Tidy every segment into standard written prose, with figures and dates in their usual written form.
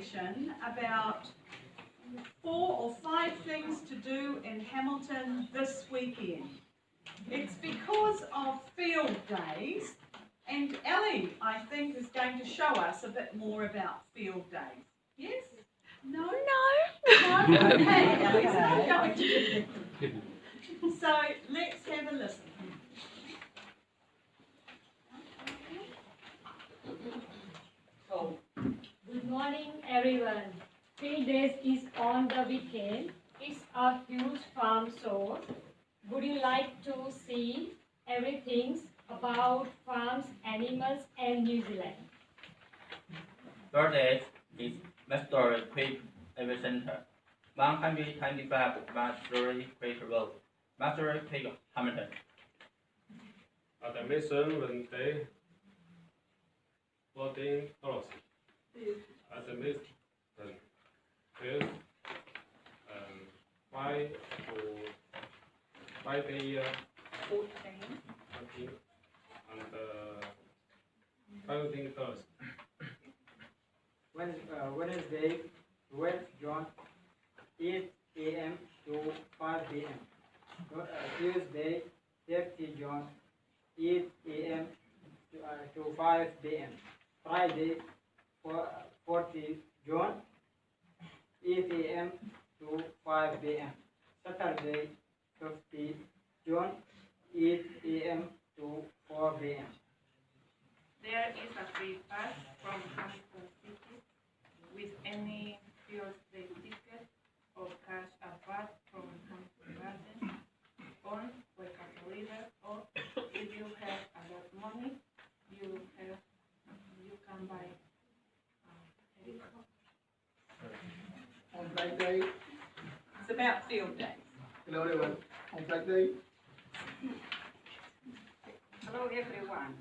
information about 4 or 5 things to do in Hamilton this weekend. It's because of field days, and Ellie, I think, is going to show us a bit more about field days. Yes? No? No? Okay, Ellie's not going to. So let's have a listen. Good morning, everyone. Field Days is on the weekend. It's a huge farm show. Would you like to see everything about farms, animals, and New Zealand? Birthdays is Mastery Creek Event Center, 125 Mastery Creek Road, Mastery Creek, Hamilton. Admission Wednesday, $14. Admission is 5 to 5 a.m. 14 and $15. Wednesday, 12 June, 8 a.m. to 5 p.m. Tuesday, 30 June, 8 a.m. to 5 p.m. Friday, 40 June, 8 a.m. to 5 p.m. Saturday, 50 June, 8 a.m. to 4 p.m. There is a free pass from Hamilton City with any field day ticket or cash apart from Hamilton Garden on Waikato River, or if you have a lot of money, you can buy On Black Day, It's about field days. hello everyone. On Black Day, Hello everyone.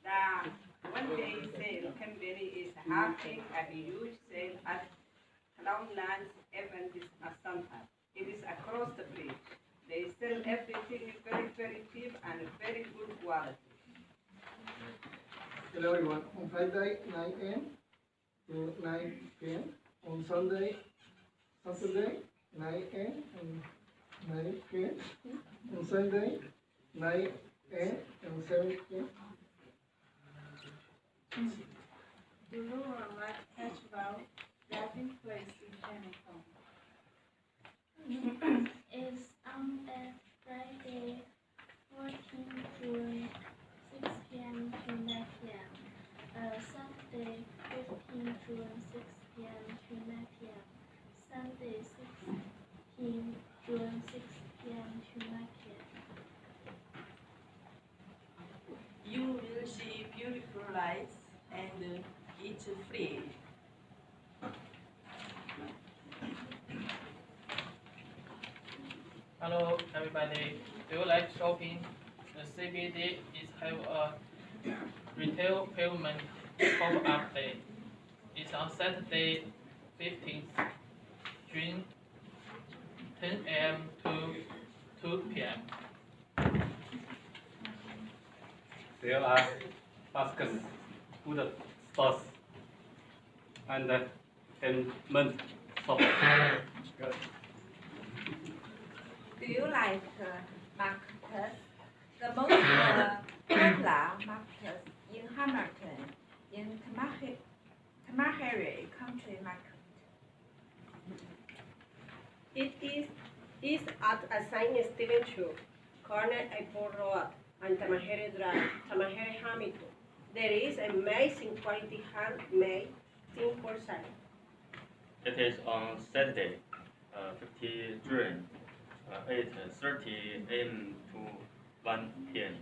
The one-day sale company is having a huge sale at Cloudlands event this summer. It is across the bridge. They sell everything very, very cheap and very good quality. hello everyone. On Friday, 9 a.m. to 9 p.m. On Saturday, 9 a.m. and 9 p.m. On Sunday, 9 a.m. and 7 p.m. The Rural Life Festival taking place in Hamilton. Is on a Friday, 14 June, 6 p.m. to 9 p.m. Saturday, 15 June, 6 p.m. to 9 p.m. Sunday, 16 June, 6 p.m. to 9 p.m. You will see beautiful lights and it's free. Hello everybody, do you like shopping? The CBD is have a retail payment pop-up day. It's on Saturday, 15th June, 10 a.m. to 2 p.m. There are baskets, food stores, and entertainment shops. Do you like markets? The most popular market in Hamilton in Tamaheri Country Market. It is at a St. Stephen Church, corner Airport Road, and Tamaheri Drive, Tamaheri Hamilton. There is amazing quality handmade thing for sale. It is on Saturday, 15 June, 8:30 a.m. to 1 p.m.